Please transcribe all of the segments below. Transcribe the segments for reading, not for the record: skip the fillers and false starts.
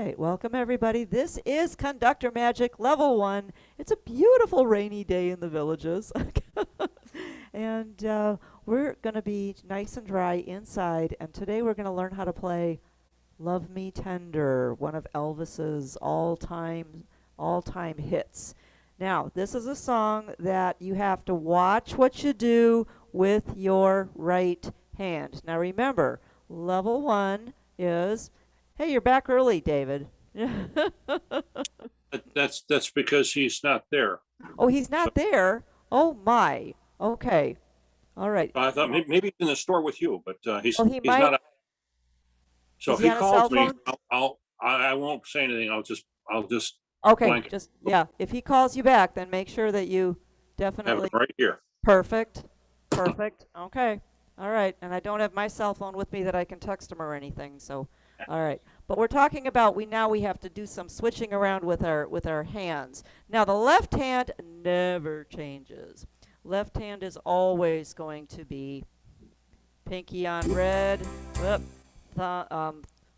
right, welcome everybody. This is Conductor Magic Level 1. It's a beautiful rainy day in the villages. and we're going to be nice and dry inside. And today we're going to learn how to play Love Me Tender, one of Elvis's all-time hits. Now, this is a song that you have to watch what you do with your right hand. Now remember, level 1 is, hey, you're back early, David. That's because he's not there. Oh, he's So not there. Oh my. Okay. All right. I thought maybe he's in the store with you, but Well, he he's might. not. So Is if he he on a cell calls me, phone? I won't say anything. I'll just Okay. blank Just yeah. If he calls you back, then make sure that you have definitely him right here. perfect. Perfect. Okay. All right. And I don't have my cell phone with me that I can text him or anything. So, all right. But we're talking about we have to do some switching around with our hands. Now the left hand never changes. Left hand is always going to be pinky on red, whoop,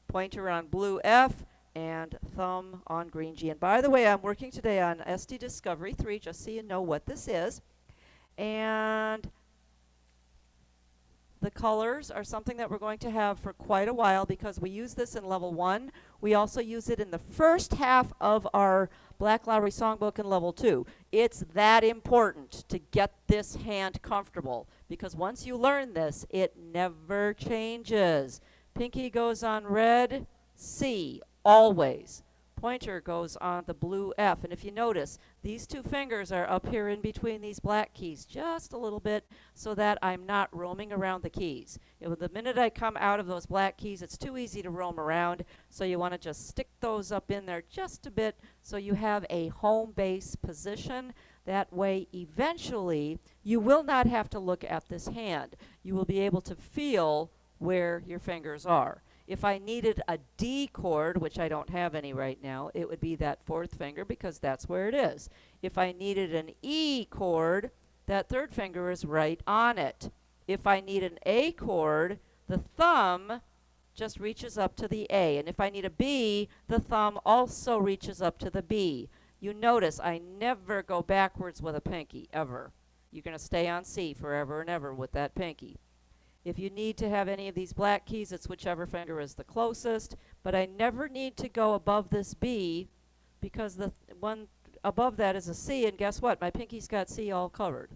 pointer on blue F, and thumb on green G. And by the way, I'm working today on SD Discovery 3, just so you know what this is. And the colors are something that we're going to have for quite a while because we use this in level 1. We also use it in the first half of our Black Lowry Songbook in level 2. It's that important to get this hand comfortable because once you learn this, it never changes. Pinky goes on red, C, always. Pointer goes on the blue F. And if you notice, these two fingers are up here in between these black keys just a little bit so that I'm not roaming around the keys. The minute I come out of those black keys, it's too easy to roam around. So you want to just stick those up in there just a bit so you have a home base position. That way, eventually, you will not have to look at this hand. You will be able to feel where your fingers are. If I needed a D chord, which I don't have any right now, it would be that fourth finger because that's where it is. If I needed an E chord, that third finger is right on it. If I need an A chord, the thumb just reaches up to the A. And if I need a B, the thumb also reaches up to the B. You notice I never go backwards with a pinky, ever. You're going to stay on C forever and ever with that pinky. If you need to have any of these black keys, it's whichever finger is the closest. But I never need to go above this B because the one above that is a C. And guess what? My pinky's got C all covered.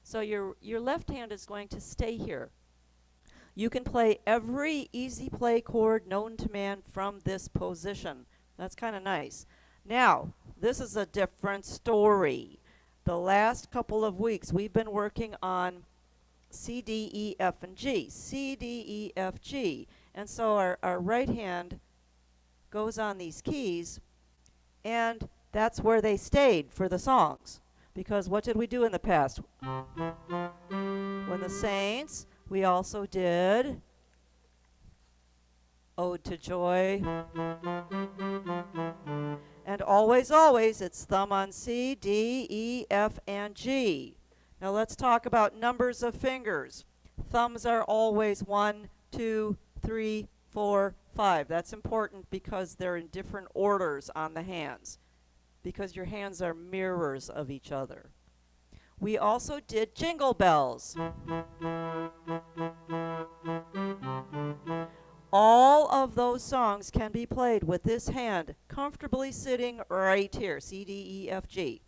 So your left hand is going to stay here. You can play every easy play chord known to man from this position. That's kind of nice. Now, this is a different story. The last couple of weeks, we've been working on C, D, E, F, and G. C, D, E, F, G. And so our right hand goes on these keys, and that's where they stayed for the songs. Because what did we do in the past? When the Saints, we also did Ode to Joy. And always, always, it's thumb on C, D, E, F, and G. Now let's talk about numbers of fingers. Thumbs are always 1, 2, 3, 4, 5. That's important because they're in different orders on the hands, because your hands are mirrors of each other. We also did Jingle Bells. All of those songs can be played with this hand comfortably sitting right here, C, D, E, F, G.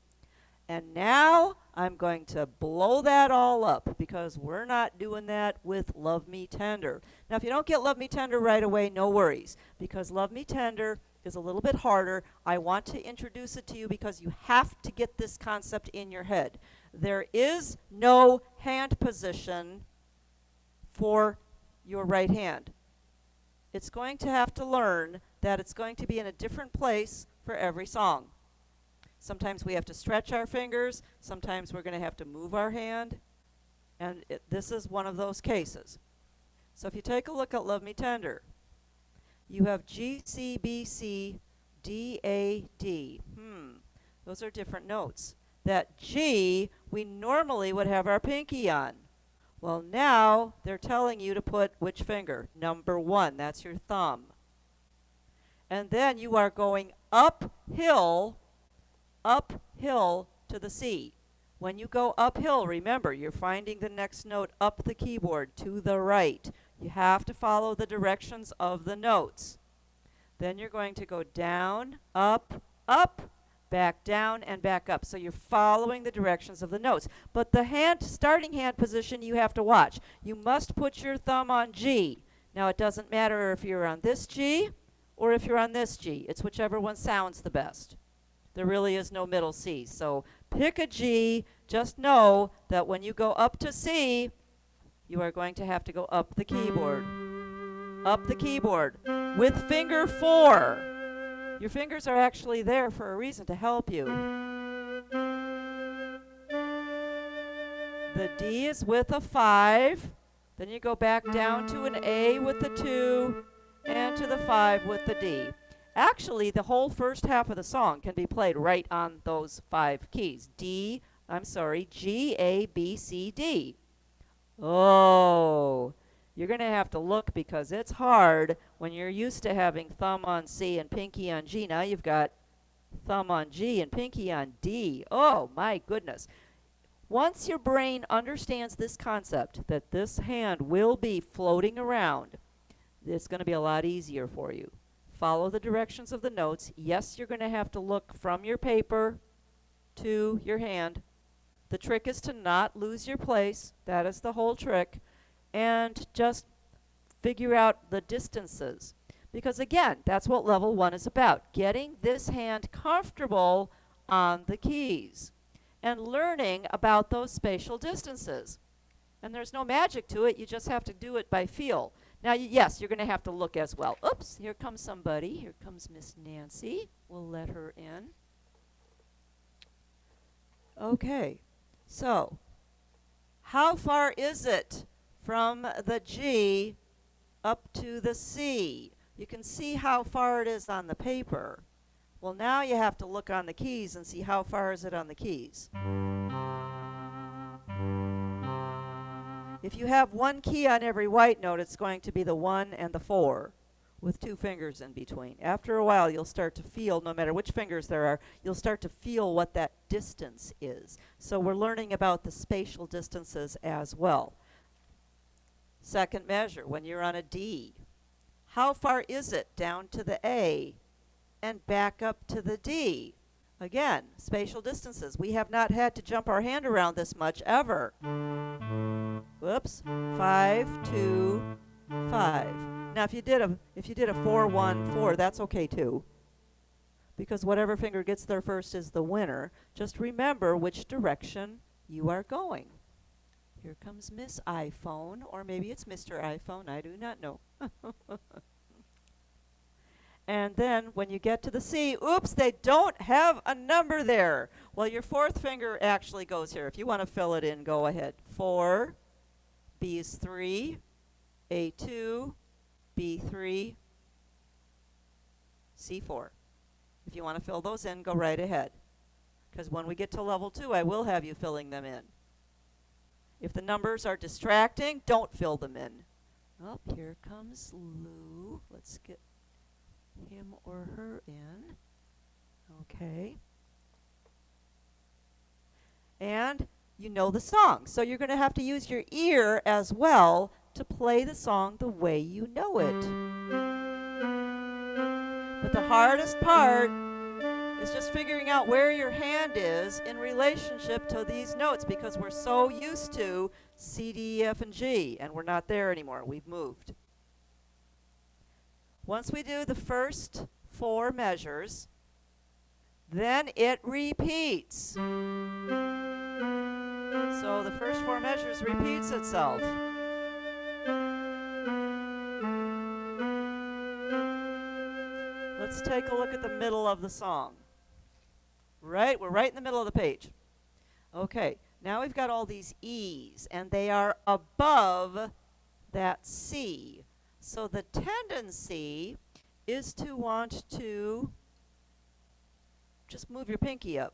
And now I'm going to blow that all up because we're not doing that with Love Me Tender. Now, if you don't get Love Me Tender right away, no worries, because Love Me Tender is a little bit harder. I want to introduce it to you because you have to get this concept in your head. There is no hand position for your right hand. It's going to have to learn that it's going to be in a different place for every song. Sometimes we have to stretch our fingers. Sometimes we're going to have to move our hand. And this is one of those cases. So if you take a look at Love Me Tender, you have G, C, B, C, D, A, D. Those are different notes. That G, we normally would have our pinky on. Well, now they're telling you to put which finger? Number 1. That's your thumb. And then you are going uphill to the C. When you go uphill, remember, you're finding the next note up the keyboard to the right. You have to follow the directions of the notes. Then you're going to go down, up, back down, and back up. So you're following the directions of the notes. But the starting hand position you have to watch. You must put your thumb on G. Now it doesn't matter if you're on this G or if you're on this G. It's whichever one sounds the best. There really is no middle C. So pick a G. Just know that when you go up to C, you are going to have to go up the keyboard. Up the keyboard with finger 4. Your fingers are actually there for a reason, to help you. The D is with a 5. Then you go back down to an A with the 2 and to the 5 with the D. Actually, the whole first half of the song can be played right on those 5 keys. G, A, B, C, D. Oh, you're going to have to look because it's hard when you're used to having thumb on C and pinky on G. Now you've got thumb on G and pinky on D. Oh, my goodness. Once your brain understands this concept, that this hand will be floating around, it's going to be a lot easier for you. Follow the directions of the notes. Yes, you're going to have to look from your paper to your hand. The trick is to not lose your place. That is the whole trick. And just figure out the distances. Because again, that's what level 1 is about. Getting this hand comfortable on the keys and learning about those spatial distances. And there's no magic to it. You just have to do it by feel. Now, yes, you're going to have to look as well. Oops, here comes somebody. Here comes Miss Nancy. We'll let her in. Okay, so how far is it from the G up to the C? You can see how far it is on the paper. Well, now you have to look on the keys and see how far is it on the keys. If you have one key on every white note, it's going to be the 1 and the 4 with 2 fingers in between. After a while, you'll start to feel, no matter which fingers there are, you'll start to feel what that distance is. So we're learning about the spatial distances as well. Second measure, when you're on a D, how far is it down to the A and back up to the D? Again, spatial distances. We have not had to jump our hand around this much ever. Whoops. 5, 2, 5. Now, if you did a 4, 1, 4, that's okay too, because whatever finger gets there first is the winner. Just remember which direction you are going. Here comes Miss iPhone, or maybe it's Mr. iPhone. I do not know. And then when you get to the C, oops, they don't have a number there. Well, your 4th finger actually goes here. If you want to fill it in, go ahead. 4, B is 3, A2, B3, C4. If you want to fill those in, go right ahead. Because when we get to level 2, I will have you filling them in. If the numbers are distracting, don't fill them in. Oh, here comes Lou. Let's get him or her in. Okay. And you know the song, so you're going to have to use your ear as well to play the song the way you know it. But the hardest part is just figuring out where your hand is in relationship to these notes, because we're so used to C, D, E, F, and G, and we're not there anymore. We've moved. Once we do the first 4 measures, then it repeats. So the first 4 measures repeats itself. Let's take a look at the middle of the song. Right, we're right in the middle of the page. Okay, now we've got all these E's, and they are above that C. So the tendency is to want to just move your pinky up.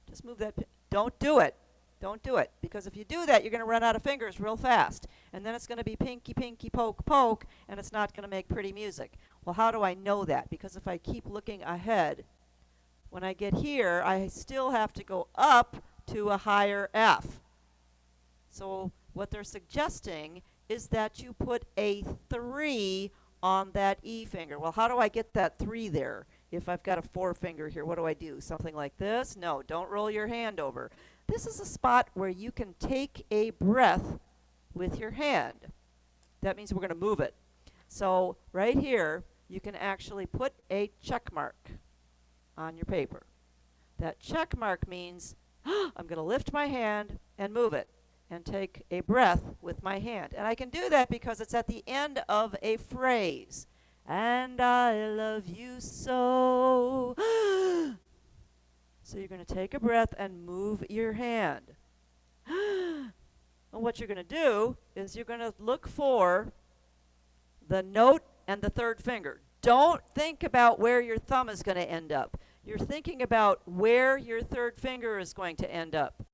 Just move that. Don't do it. Don't do it, because if you do that, you're going to run out of fingers real fast. And then it's going to be pinky, pinky, poke, poke, and it's not going to make pretty music. Well, how do I know that? Because if I keep looking ahead, when I get here, I still have to go up to a higher F. So what they're suggesting is that you put a 3 on that E finger. Well, how do I get that 3 there? If I've got a 4 finger here, what do I do? Something like this? No, don't roll your hand over. This is a spot where you can take a breath with your hand. That means we're going to move it. So right here, you can actually put a check mark on your paper. That check mark means I'm going to lift my hand and move it and take a breath with my hand. And I can do that because it's at the end of a phrase. And I love you so. So you're going to take a breath and move your hand. And what you're going to do is you're going to look for the note and the third finger. Don't think about where your thumb is going to end up. You're thinking about where your third finger is going to end up.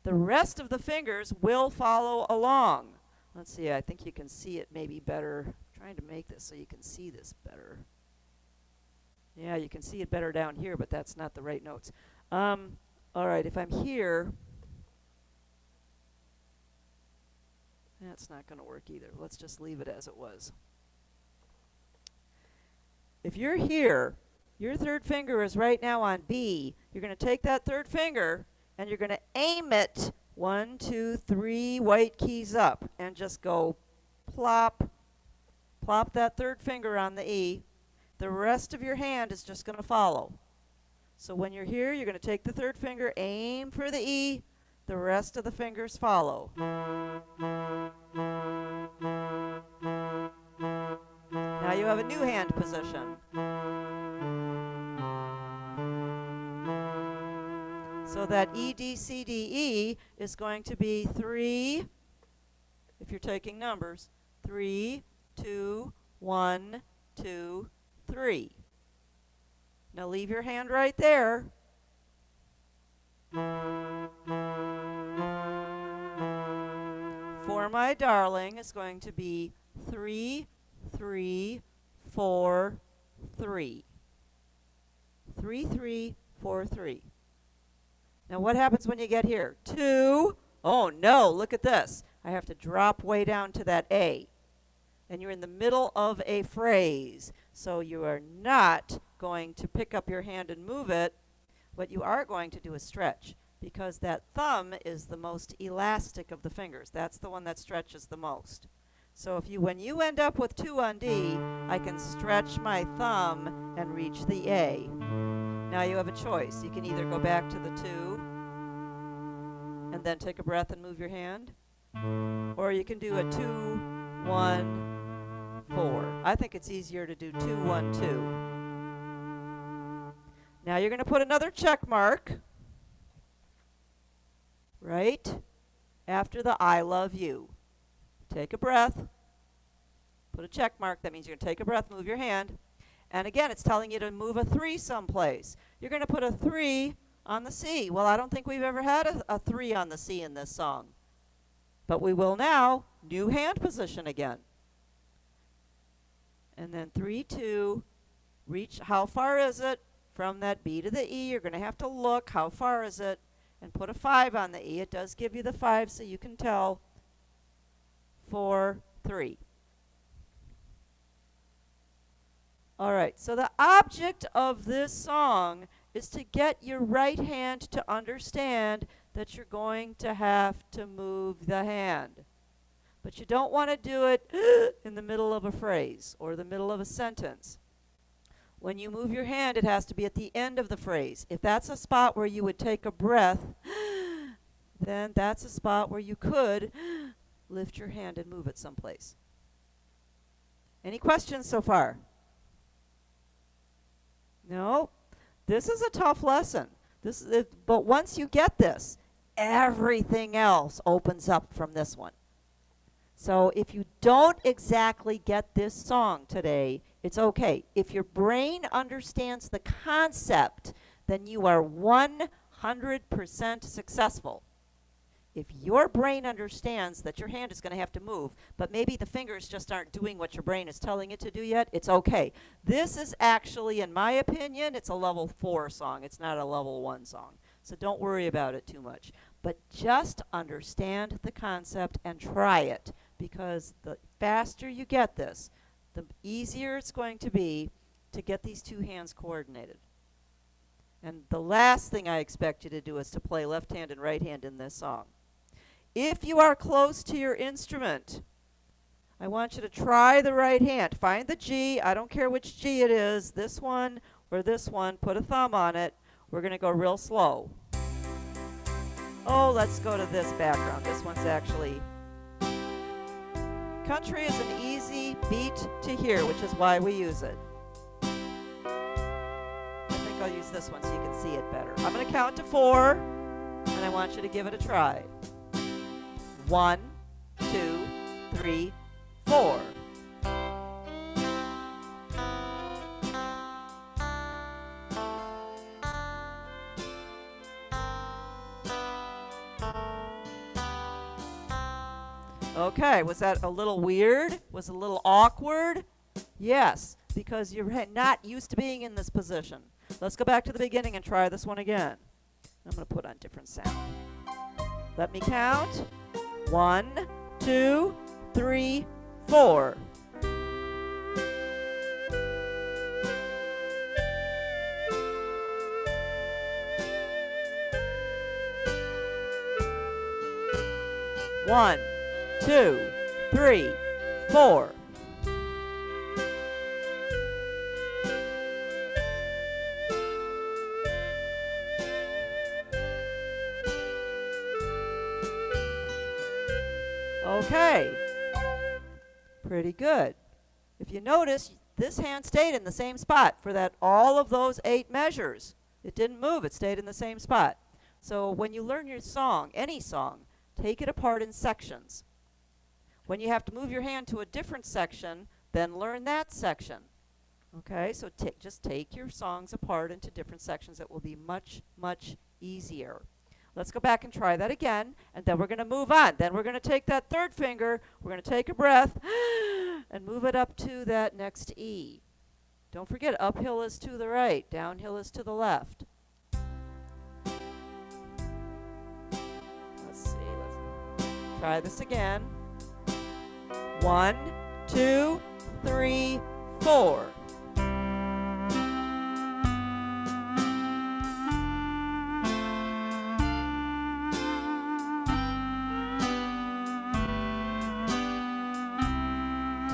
The rest of the fingers will follow along. Let's see, I think you can see it maybe better. I'm trying to make this so you can see this better. Yeah, you can see it better down here, but that's not the right notes. All right, if I'm here, that's not going to work either. Let's just leave it as it was. If you're here, your third finger is right now on B. You're going to take that third finger and you're going to aim it 1, 2, 3 white keys up and just go plop, plop that third finger on the E. The rest of your hand is just going to follow. So when you're here, you're going to take the third finger, aim for the E. The rest of the fingers follow. Now you have a new hand position. So that E, D, C, D, E is going to be 3, if you're taking numbers, 3, 2, 1, 2, 3. Now leave your hand right there. For my darling is going to be 3, 3, 4, 3. 3, 3, 4, 3. Now what happens when you get here? 2. Oh no, look at this. I have to drop way down to that A. And you're in the middle of a phrase. So you are not going to pick up your hand and move it. What you are going to do is stretch, because that thumb is the most elastic of the fingers. That's the one that stretches the most. So if when you end up with 2 on D, I can stretch my thumb and reach the A. Now you have a choice. You can either go back to the 2 and then take a breath and move your hand, or you can do a 2, 1, 4. I think it's easier to do 2, 1, 2. Now you're going to put another check mark right after the I love you. Take a breath, put a check mark. That means you're going to take a breath, move your hand. And again, it's telling you to move a 3 someplace. You're going to put a 3 on the C. Well, I don't think we've ever had a 3 on the C in this song. But we will now. New hand position again. And then 3, 2. Reach. How far is it from that B to the E? You're going to have to look. How far is it? And put a 5 on the E. It does give you the 5 so you can tell. 4, 3. All right, so the object of this song is to get your right hand to understand that you're going to have to move the hand. But you don't want to do it in the middle of a phrase or the middle of a sentence. When you move your hand, it has to be at the end of the phrase. If that's a spot where you would take a breath, then that's a spot where you could lift your hand and move it someplace. Any questions so far? No? This is a tough lesson. But once you get this, everything else opens up from this one. So if you don't exactly get this song today, it's okay. If your brain understands the concept, then you are 100% successful. if your brain understands that your hand is going to have to move, but maybe the fingers just aren't doing what your brain is telling it to do yet, it's okay. This is actually, in my opinion, it's a level 4 song. It's not a level 1 song. So don't worry about it too much. But just understand the concept and try it, because the faster you get this, the easier it's going to be to get these two hands coordinated. And the last thing I expect you to do is to play left hand and right hand in this song. If you are close to your instrument, I want you to try the right hand. Find the G. I don't care which G it is, this one or this one. Put a thumb on it. We're going to go real slow. Oh, let's go to this background. This one's actually... Country is an easy beat to hear, which is why we use it. I think I'll use this one so you can see it better. I'm going to count to 4, and I want you to give it a try. 1, 2, 3, 4. Okay, was that a little weird? Was it a little awkward? Yes, because you're not used to being in this position. Let's go back to the beginning and try this one again. I'm going to put on different sound. Let me count. 1, 2, 3, 4. One, 2, 3, 4. Okay, pretty good. If you notice, this hand stayed in the same spot for all of those 8 measures. It didn't move, it stayed in the same spot. So when you learn your song, any song, take it apart in sections. When you have to move your hand to a different section, then learn that section. Okay, so just take your songs apart into different sections. It will be much, much easier. Let's go back and try that again, and then we're going to move on. Then we're going to take that third finger, we're going to take a breath, and move it up to that next E. Don't forget, uphill is to the right, downhill is to the left. Let's see, let's try this again. 1, 2, 3, 4.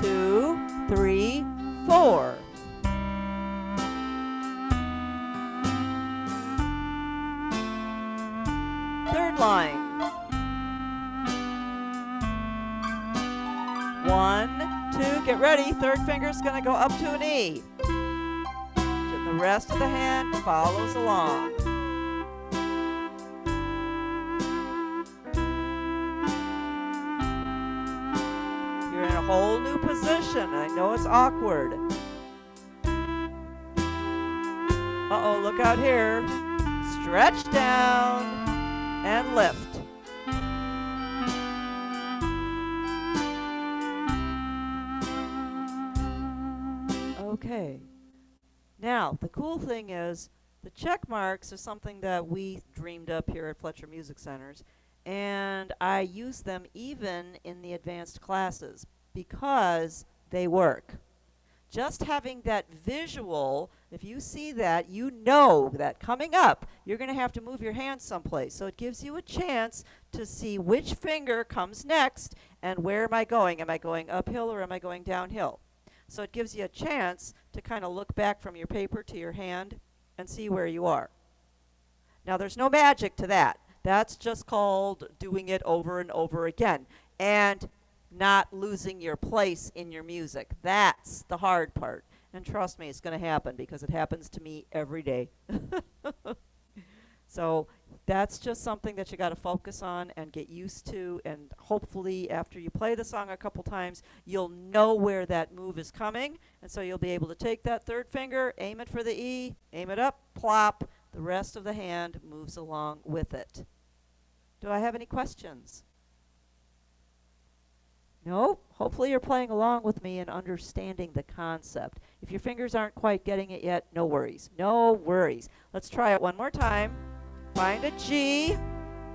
Two, 3, 4. Third line. 1, 2, get ready. Third finger's going to go up to an E. And the rest of the hand follows along. You're in a whole new position. I know it's awkward. Uh-oh, look out here. Stretch down and lift. Okay. Now, the cool thing is the check marks are something that we dreamed up here at Fletcher Music Centers, and I use them even in the advanced classes because they work. Just having that visual, if you see that, you know that coming up, you're going to have to move your hand someplace. So it gives you a chance to see which finger comes next and where am I going? Am I going uphill or am I going downhill? So it gives you a chance to kind of look back from your paper to your hand and see where you are. Now, there's no magic to that. That's just called doing it over and over again and not losing your place in your music. That's the hard part. And trust me, it's going to happen because it happens to me every day. So that's just something that you got to focus on and get used to, and hopefully after you play the song a couple times, you'll know where that move is coming, and so you'll be able to take that third finger, aim it for the E, aim it up, plop, the rest of the hand moves along with it. Do I have any questions? No? Hopefully you're playing along with me and understanding the concept. If your fingers aren't quite getting it yet, no worries. No worries. Let's try it one more time. Find a G.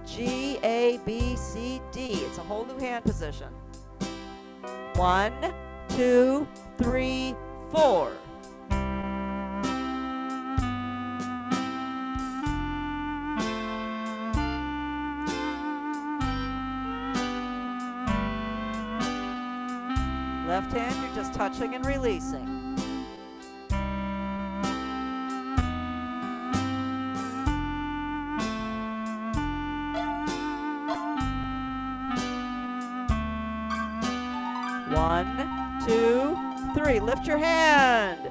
G, A, B, C, D. It's a whole new hand position. 1, 2, 3, 4. Left hand, you're just touching and releasing. One, 2, 3. Lift your hand.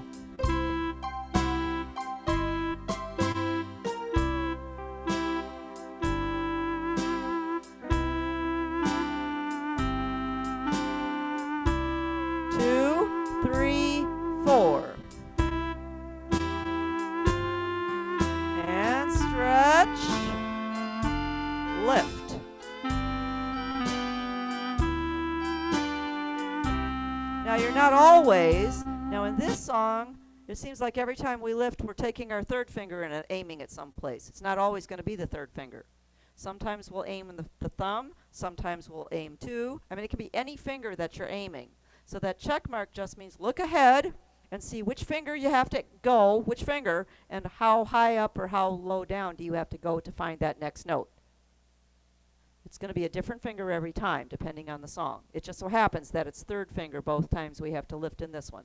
And stretch. Lift. Now you're not always, now in this song, it seems like every time we lift, we're taking our third finger and aiming at some place. It's not always going to be the third finger. Sometimes we'll aim in the thumb, sometimes we'll aim two. I mean, it can be any finger that you're aiming. So that check mark just means look ahead and see which finger you have to go, which finger, and how high up or how low down do you have to go to find that next note. It's going to be a different finger every time, depending on the song. It just so happens that it's third finger both times we have to lift in this one.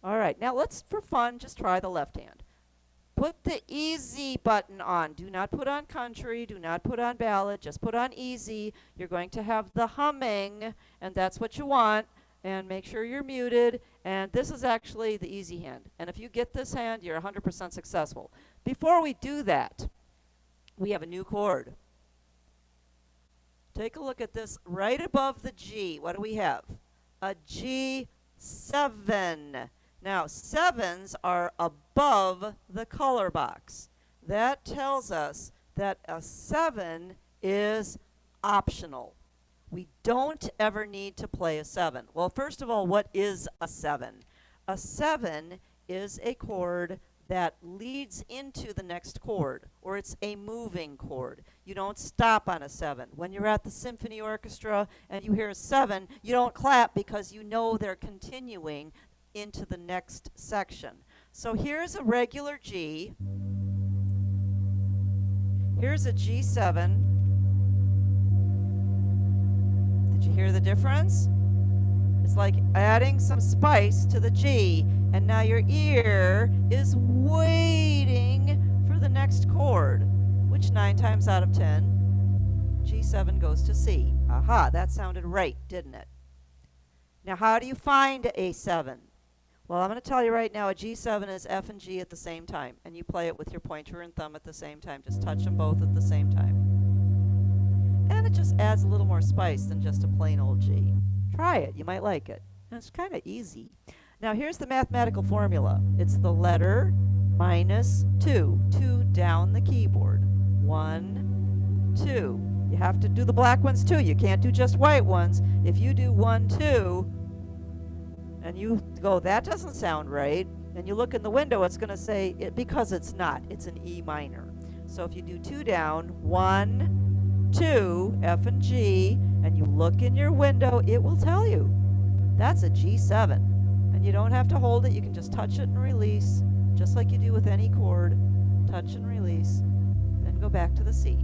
All right, now let's, for fun, just try the left hand. Put the easy button on. Do not put on country. Do not put on ballad. Just put on easy. You're going to have the humming, and that's what you want. And make sure you're muted. And this is actually the easy hand. And if you get this hand, you're 100% successful. Before we do that, we have a new chord. Take a look at this right above the G. What do we have? A G7. Now, sevens are above the color box. That tells us that a 7 is optional. We don't ever need to play a 7. Well, first of all, what is a 7? A 7 is a chord that leads into the next chord, or it's a moving chord. You don't stop on a 7. When you're at the symphony orchestra and you hear a 7, you don't clap because you know they're continuing into the next section. So here's a regular G. Here's a G7. Did you hear the difference? It's like adding some spice to the G, and now your ear is waiting for the next chord, which 9 times out of 10, G7 goes to C. Aha, that sounded right, didn't it? Now, how do you find a 7? Well, I'm going to tell you right now, a G7 is F and G at the same time, and you play it with your pointer and thumb at the same time. Just touch them both at the same time. And it just adds a little more spice than just a plain old G. Try it. You might like it. And it's kind of easy. Now, here's the mathematical formula. It's the letter minus 2. 2 down the keyboard. 1, 2. You have to do the black ones too. You can't do just white ones. If you do 1, 2, and you go, that doesn't sound right, and you look in the window, it's going to say, because it's not. It's an E minor. So if you do 2 down, 1, 2, F and G, and you look in your window, it will tell you. That's a G7. And you don't have to hold it. You can just touch it and release, just like you do with any chord. Touch and release, then go back to the C.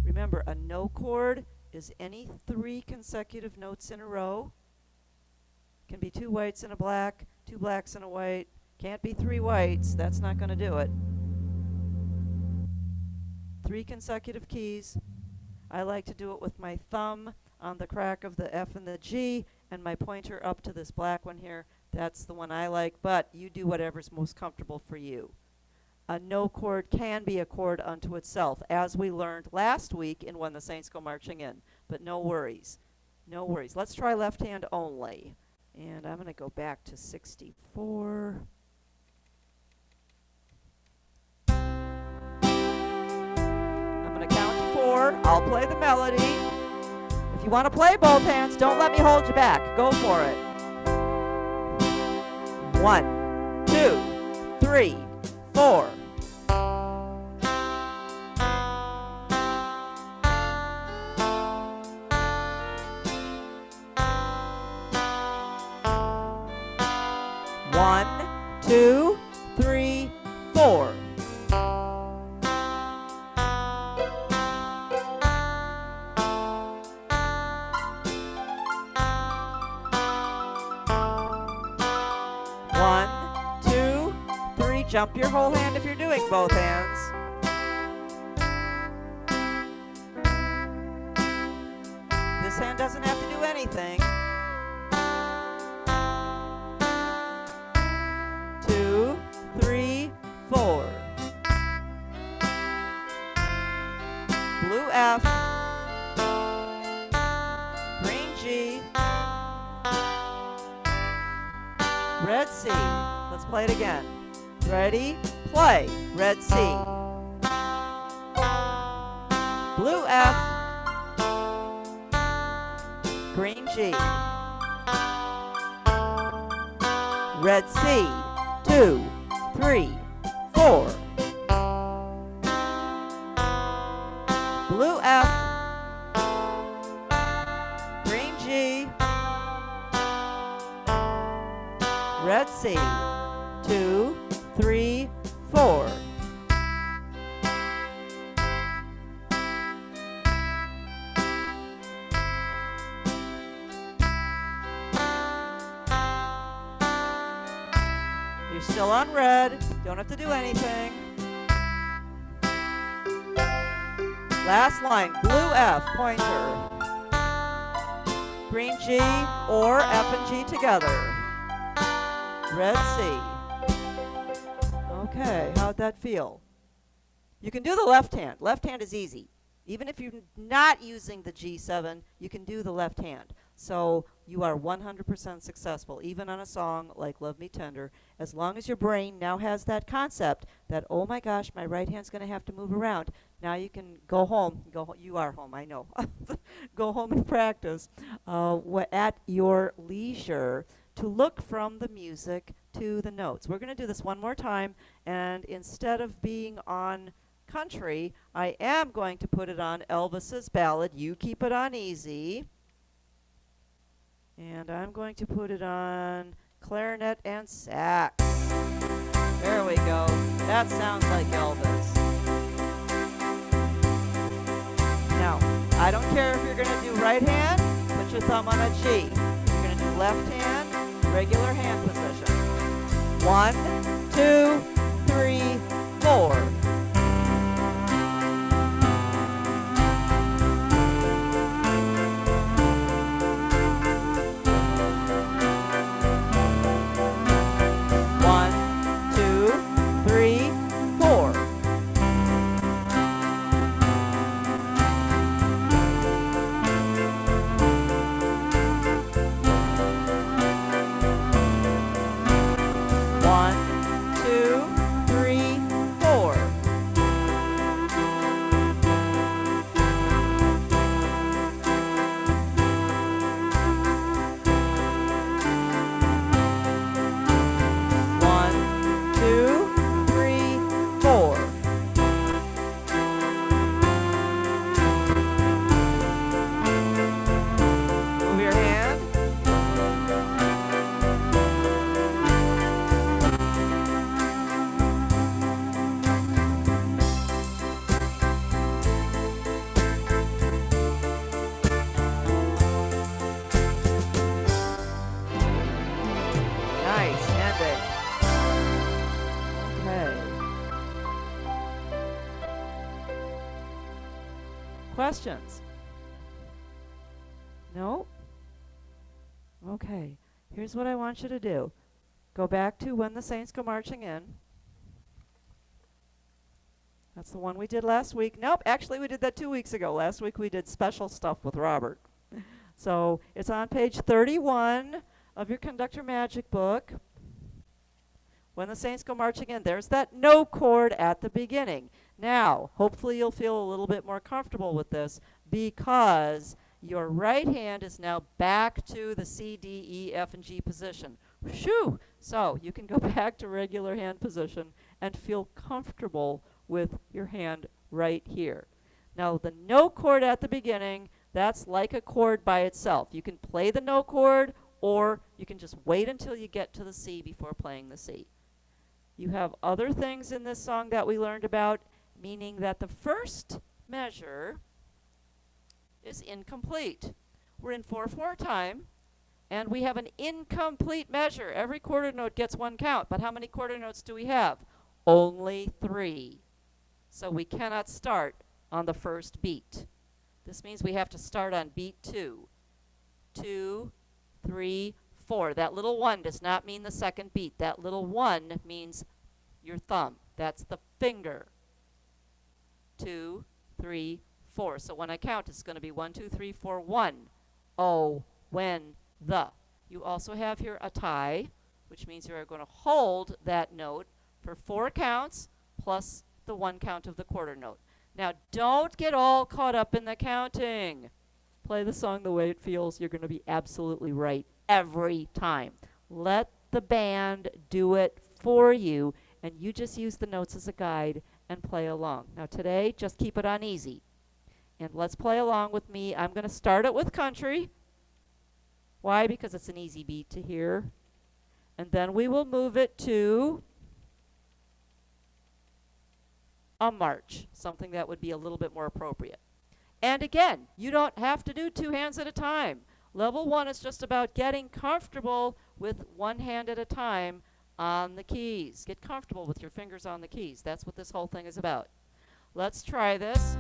Remember, a no chord is any 3 consecutive notes in a row. Can be 2 whites and a black, 2 blacks and a white. Can't be 3 whites. That's not going to do it. 3 consecutive keys. I like to do it with my thumb on the crack of the F and the G and my pointer up to this black one here. That's the one I like, but you do whatever's most comfortable for you. A no chord can be a chord unto itself, as we learned last week in When the Saints Go Marching In. But no worries. No worries. Let's try left hand only. And I'm going to go back to 64. I'm going to 4. I'll play the melody. If you want to play both hands, don't let me hold you back. Go for it. 1, 2, 3, 4. One, two, three, 4. One, two, three. Jump your whole hand if you're doing both hands. This hand doesn't have to do anything. 2, 3, 4. Blue F, green G, red C. Let's play it again. Ready? Play. Red C. Blue F, green G, red C. 2, 3, 4. Blue F, green G, red C. 2, 3, 4. You're still on red. Don't have to do anything. Last line, blue F, pointer. Green G or F and G together. Red C. Okay, how'd that feel? You can do the left hand. Left hand is easy. Even if you're not using the G7, you can do the left hand. So you are 100% successful, even on a song like Love Me Tender, as long as your brain now has that concept that, oh my gosh, my right hand's going to have to move around. Now you can go home. You are home, I know. Go home and practice at your leisure to look from the music to the notes. We're going to do this one more time, and instead of being on country, I am going to put it on Elvis's ballad, You Keep It On Easy. And I'm going to put it on clarinet and sax. There we go. That sounds like Elvis. Now, I don't care if you're going to do right hand, put your thumb on a G. If you're going to do left hand, regular hand position. 1, 2, 3, 4. Questions? No? Okay. Here's what I want you to do. Go back to When the Saints Go Marching In. That's the one we did last week. Nope, actually we did that 2 weeks ago. Last week we did special stuff with Robert. So it's on page 31 of your Conductor Magic book. When the Saints Go Marching In, there's that no chord at the beginning. Now, hopefully you'll feel a little bit more comfortable with this because your right hand is now back to the C, D, E, F, and G position. Shoo! So you can go back to regular hand position and feel comfortable with your hand right here. Now, the no chord at the beginning, that's like a chord by itself. You can play the no chord, or you can just wait until you get to the C before playing the C. You have other things in this song that we learned about, meaning that the first measure is incomplete. We're in 4/4 time, and we have an incomplete measure. Every quarter note gets one count, but how many quarter notes do we have? Only 3. So we cannot start on the first beat. This means we have to start on beat 2. 2, 3, 4. That little 1 does not mean the second beat. That little 1 means your thumb. That's the finger. 2, 3, 4. So when I count, it's going to be 1, 2, 3, 4, 1. Oh, when, the. You also have here a tie, which means you are going to hold that note for 4 counts plus the 1 count of the quarter note. Now, don't get all caught up in the counting. Play the song the way it feels. You're going to be absolutely right every time. Let the band do it for you, and you just use the notes as a guide and play along. Now today, just keep it on easy. And let's play along with me. I'm going to start it with country. Why? Because it's an easy beat to hear. And then we will move it to a march, something that would be a little bit more appropriate. And again, you don't have to do 2 hands at a time. Level 1 is just about getting comfortable with 1 hand at a time on the keys. Get comfortable with your fingers on the keys. That's what this whole thing is about. Let's try this.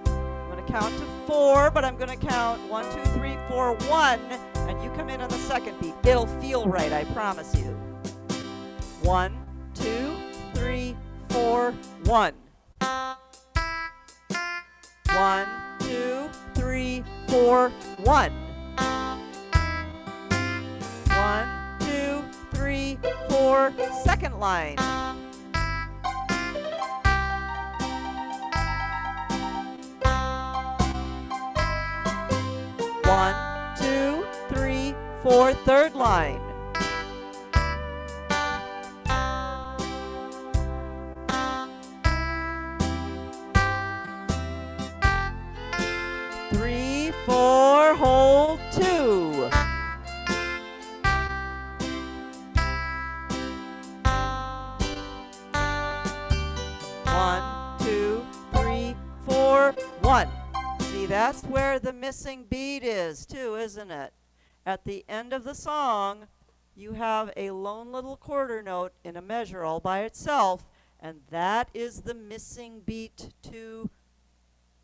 I'm going to count to 4, but I'm going to count 1, 2, 3, 4, 1, and you come in on the second beat. It'll feel right, I promise you. 1, 2, 3, 4, 1. 1, 2, 3, 4, 1. 1, 2, 3, 4, second line. 1, 2, 3, 4, third line. 3, 4, hold 2. 1, 2, 3, 4, 1. See, that's where the missing beat is too, isn't it? At the end of the song, you have a lone little quarter note in a measure all by itself, and that is the missing beat to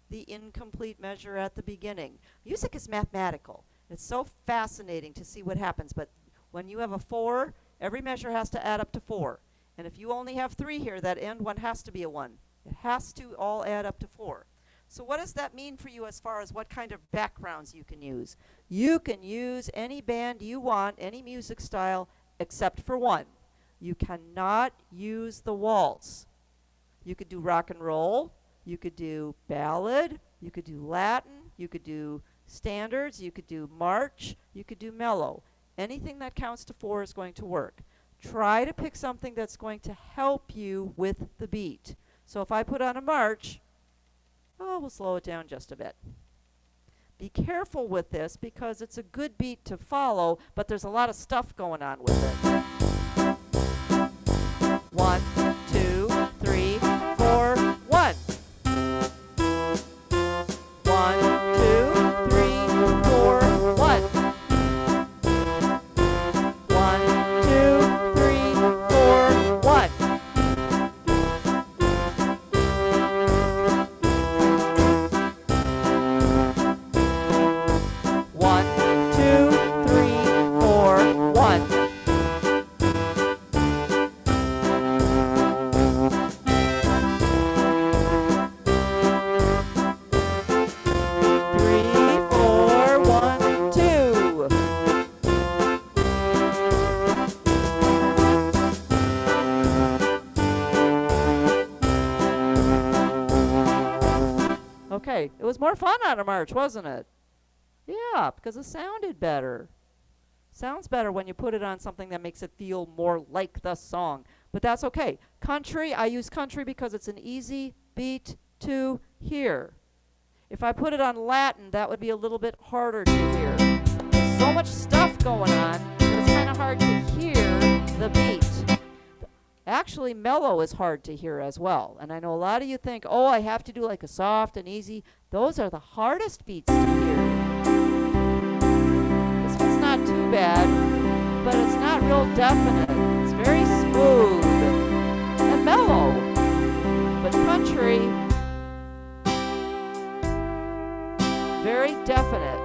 the incomplete measure at the beginning. Music is mathematical. It's so fascinating to see what happens, but when you have a 4, every measure has to add up to 4. And if you only have 3 here, that end one has to be a 1. It has to all add up to 4. So what does that mean for you as far as what kind of backgrounds you can use? You can use any band you want, any music style, except for one. You cannot use the waltz. You could do rock and roll. You could do ballad. You could do Latin. You could do standards. You could do march. You could do mellow. Anything that counts to 4 is going to work. Try to pick something that's going to help you with the beat. So if I put on a march, we'll slow it down just a bit. Be careful with this because it's a good beat to follow, but there's a lot of stuff going on with it. 1, 2, 3, 4, 1. 1, 2, 3, 4, 1. 1, 2, 3, 4, 1. 1, 2, 3, 4, 1. Why? It was more fun on a march, wasn't it? Yeah, because it sounded better. Sounds better when you put it on something that makes it feel more like the song. But that's okay. Country, I use country because it's an easy beat to hear. If I put it on Latin, that would be a little bit harder to hear. There's so much stuff going on that it's kind of hard to hear the beat. Actually, mellow is hard to hear as well. And I know a lot of you think, oh, I have to do like a soft and easy. Those are the hardest beats to hear. This one's not too bad, but it's not real definite. It's very smooth and mellow. But country, very definite.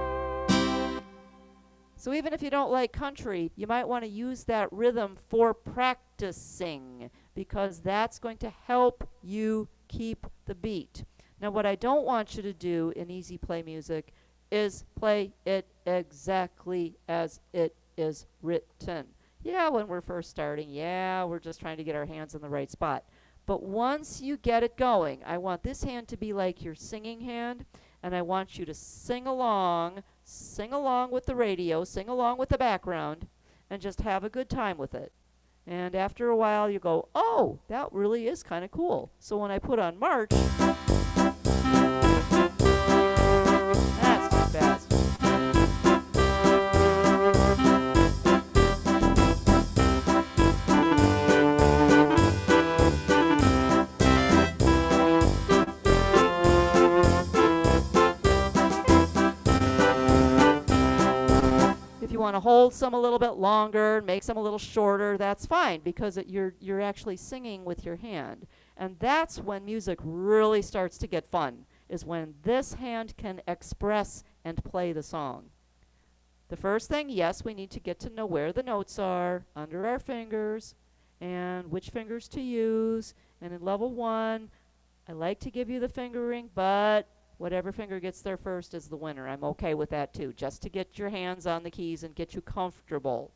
So even if you don't like country, you might want to use that rhythm for practicing because that's going to help you keep the beat. Now what I don't want you to do in easy play music is play it exactly as it is written. Yeah, when we're first starting, yeah, we're just trying to get our hands in the right spot. But once you get it going, I want this hand to be like your singing hand, and I want you to sing along with the radio, sing along with the background, and just have a good time with it. And after a while, you go, oh, that really is kind of cool. So when I put on March, that's too fast. If you want to hold some a little bit longer, make some a little shorter, that's fine because you're actually singing with your hand. And that's when music really starts to get fun, is when this hand can express and play the song. The first thing, yes, we need to get to know where the notes are under our fingers and which fingers to use. And in level 1, I like to give you the fingering, but whatever finger gets there first is the winner. I'm okay with that too, just to get your hands on the keys and get you comfortable.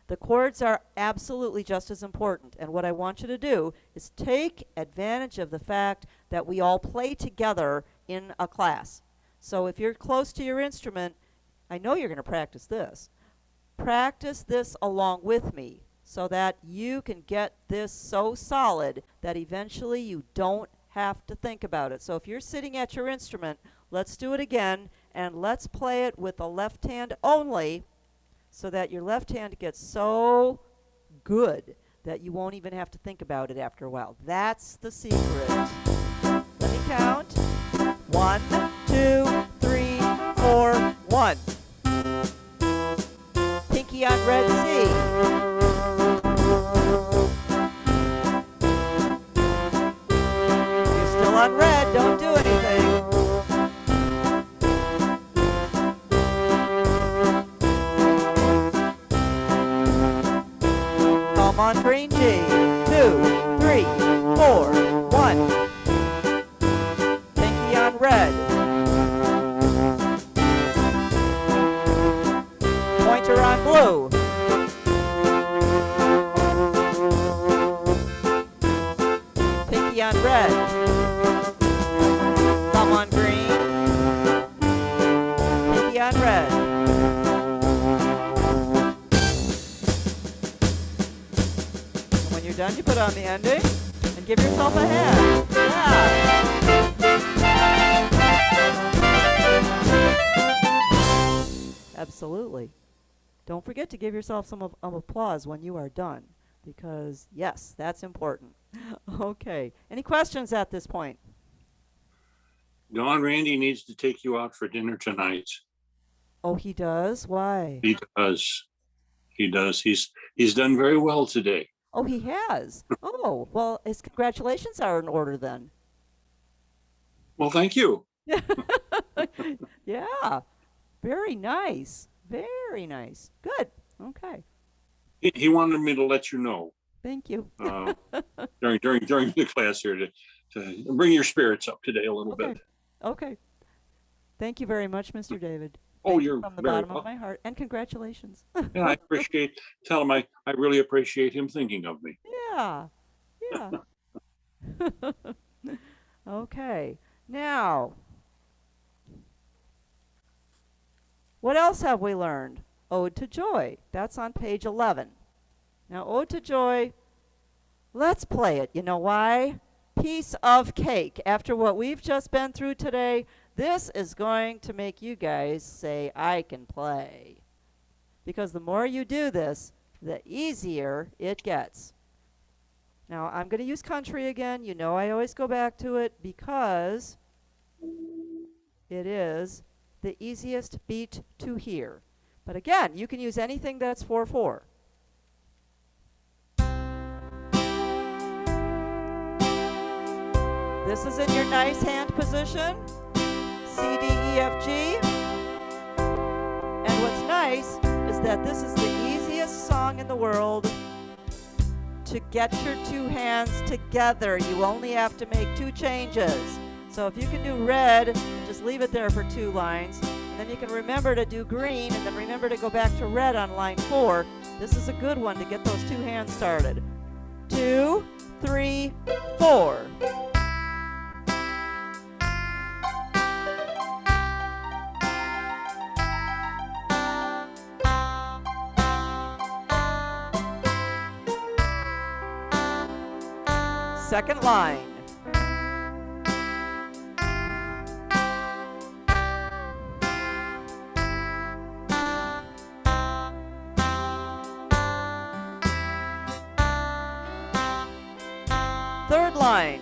The chords are absolutely just as important, and what I want you to do is take advantage of the fact that we all play together in a class. So if you're close to your instrument, I know you're going to practice this. Practice this along with me so that you can get this so solid that eventually you don't have to think about it. So if you're sitting at your instrument, let's do it again, and let's play it with the left hand only so that your left hand gets so good that you won't even have to think about it after a while. That's the secret. Let me count. 1, 2, 3, 4, 1. Pinky on red C. On red, don't do anything. Come on, green G. 2, 3, 4, 1. Pinky on red. Pointer on blue. Pinky on red. On green, pinky on red. And when you're done, you put on the ending and give yourself a hand. Yeah. Absolutely. Don't forget to give yourself some applause when you are done, because yes, that's important. Okay. Any questions at this point? Don Randy needs to take you out for dinner tonight. Oh, he does? Why? He does. He does. He's done very well today. Oh, he has. Oh, well, his congratulations are in order then. Well, thank you. Yeah. Very nice. Very nice. Good. Okay. He wanted me to let you know. Thank you. during the class here to bring your spirits up today a little bit. Okay. Thank you very much, Mr. David. Oh, you're from the very bottom of my heart, and congratulations. Yeah, I appreciate. Tell him I really appreciate him thinking of me. Yeah. Yeah. Okay. Now, What else have we learned? Ode to Joy. That's on page 11. Now, Ode to Joy, let's play it. You know why? Piece of cake. After what we've just been through today, this is going to make you guys say, I can play. Because the more you do this, the easier it gets. Now, I'm going to use country again. You know I always go back to it because it is the easiest beat to hear. But again, you can use anything that's 4/4. This is in your nice hand position, C, D, E, F, G. And what's nice is that this is the easiest song in the world to get your two hands together. You only have to make 2 changes. So if you can do red, just leave it there for 2 lines. And then you can remember to do green, and then remember to go back to red on line 4. This is a good one to get those 2 hands started. 2, 3, 4. Second line. Third line.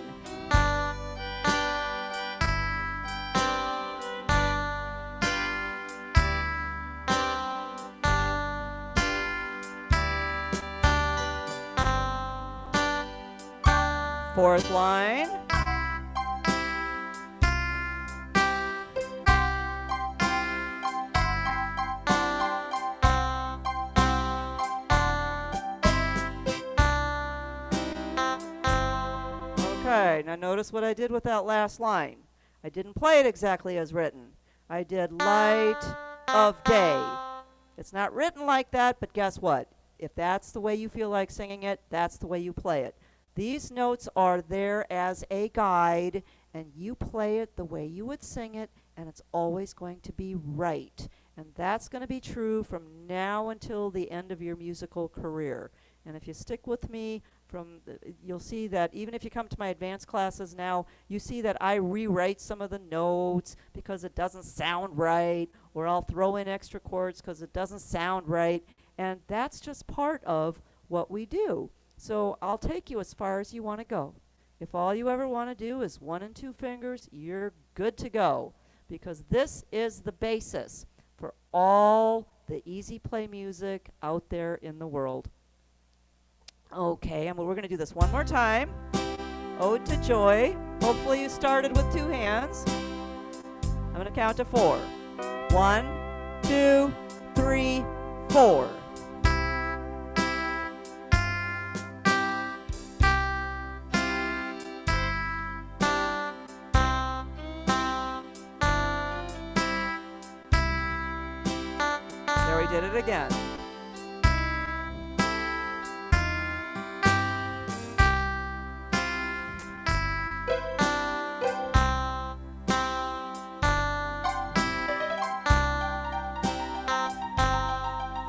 Fourth line. Okay, now notice what I did with that last line. I didn't play it exactly as written. I did light of day. It's not written like that, but guess what? If that's the way you feel like singing it, that's the way you play it. These notes are there as a guide, and you play it the way you would sing it, and it's always going to be right. And that's going to be true from now until the end of your musical career. And if you stick with me, you'll see that even if you come to my advanced classes now, you see that I rewrite some of the notes because it doesn't sound right, or I'll throw in extra chords because it doesn't sound right. And that's just part of what we do. So I'll take you as far as you want to go. If all you ever want to do is 1 and 2 fingers, you're good to go, because this is the basis for all the easy play music out there in the world. Okay, and we're going to do this one more time. Ode to Joy. Hopefully you started with 2 hands. I'm going to count to 4. 1, 2, 3, 4. There we did it again.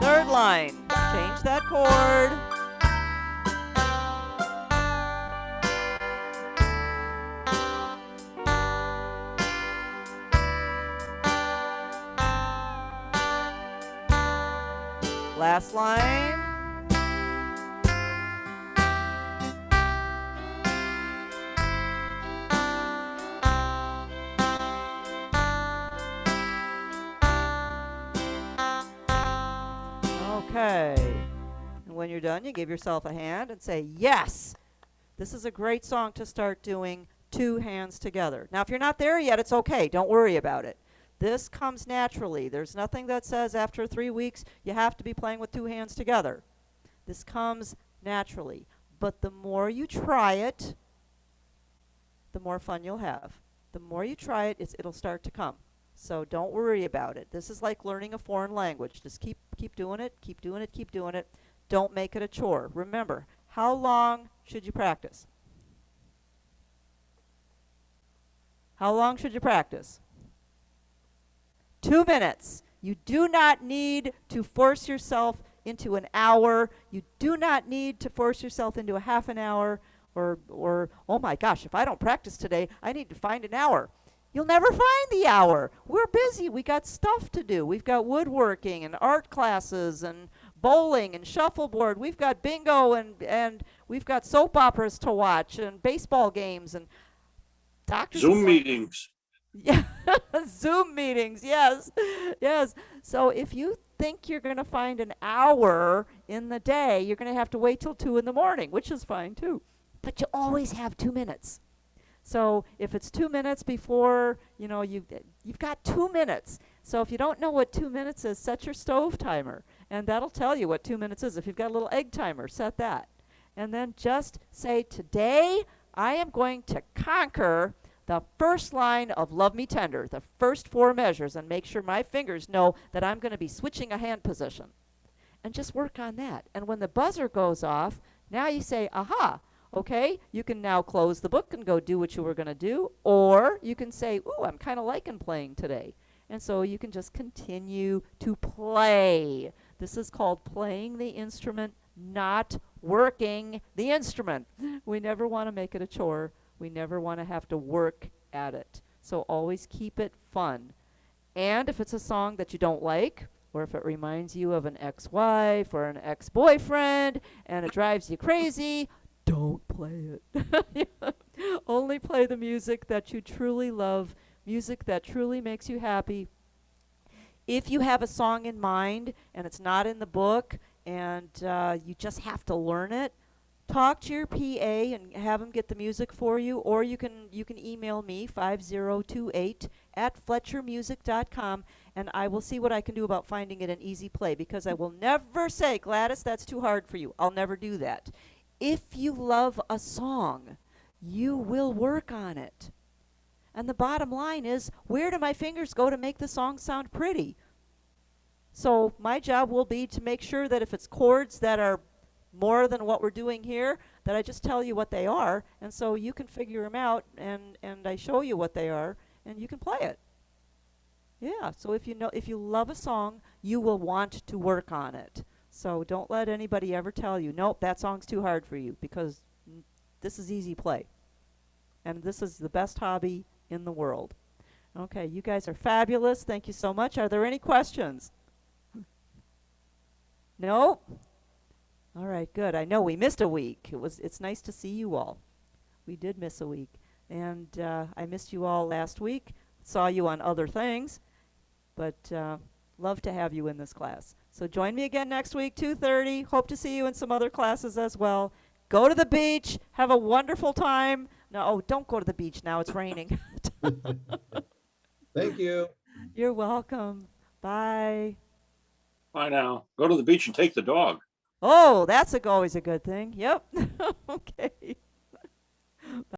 Third line. Change that chord. Last line. Okay. And when you're done, you give yourself a hand and say, yes, this is a great song to start doing 2 hands together. Now, if you're not there yet, it's okay. Don't worry about it. This comes naturally. There's nothing that says after 3 weeks you have to be playing with 2 hands together. This comes naturally. But the more you try it, the more fun you'll have. The more you try it, it'll start to come. So don't worry about it. This is like learning a foreign language. Just keep doing it, keep doing it, keep doing it. Don't make it a chore. Remember, how long should you practice? How long should you practice? 2 minutes. You do not need to force yourself into an hour. You do not need to force yourself into a half an hour or oh my gosh, if I don't practice today, I need to find an hour. You'll never find the hour. We're busy. We got stuff to do. We've got woodworking and art classes and bowling and shuffleboard. We've got bingo and we've got soap operas to watch and baseball games and doctors. Zoom meetings. Yeah, Zoom meetings. Yes, yes. So if you think you're going to find an hour in the day, you're going to have to wait till 2 in the morning, which is fine too. But you always have 2 minutes. So if it's 2 minutes before, you've got 2 minutes. So if you don't know what 2 minutes is, set your stove timer, and that'll tell you what 2 minutes is. If you've got a little egg timer, set that. And then just say, today I am going to conquer the first line of Love Me Tender, the first 4 measures, and make sure my fingers know that I'm going to be switching a hand position. And just work on that. And when the buzzer goes off, now you say, aha. Okay, you can now close the book and go do what you were going to do, or you can say, ooh, I'm kind of liking playing today. And so you can just continue to play. This is called playing the instrument, not working the instrument. We never want to make it a chore. We never want to have to work at it. So always keep it fun. And if it's a song that you don't like, or if it reminds you of an ex-wife or an ex-boyfriend and it drives you crazy, don't play it. Only play the music that you truly love, music that truly makes you happy. If you have a song in mind and it's not in the book and you just have to learn it, talk to your PA and have them get the music for you, or you can email me 5028@fletchermusic.com, and I will see what I can do about finding it an easy play, because I will never say, Gladys, that's too hard for you. I'll never do that. If you love a song, you will work on it. And the bottom line is, where do my fingers go to make the song sound pretty? So my job will be to make sure that if it's chords that are more than what we're doing here, that I just tell you what they are, and so you can figure them out, and I show you what they are, and you can play it. Yeah, so if you love a song, you will want to work on it. So don't let anybody ever tell you, nope, that song's too hard for you, because this is easy play. And this is the best hobby in the world. Okay, you guys are fabulous. Thank you so much. Are there any questions? No? All right, good. I know we missed a week. It's nice to see you all. We did miss a week. And I missed you all last week. Saw you on other things. But love to have you in this class. So join me again next week, 2:30. Hope to see you in some other classes as well. Go to the beach. Have a wonderful time. No, don't go to the beach now. It's raining. Thank you. You're welcome. Bye. Bye now. Go to the beach and take the dog. Oh, that's always a good thing. Yep. Okay.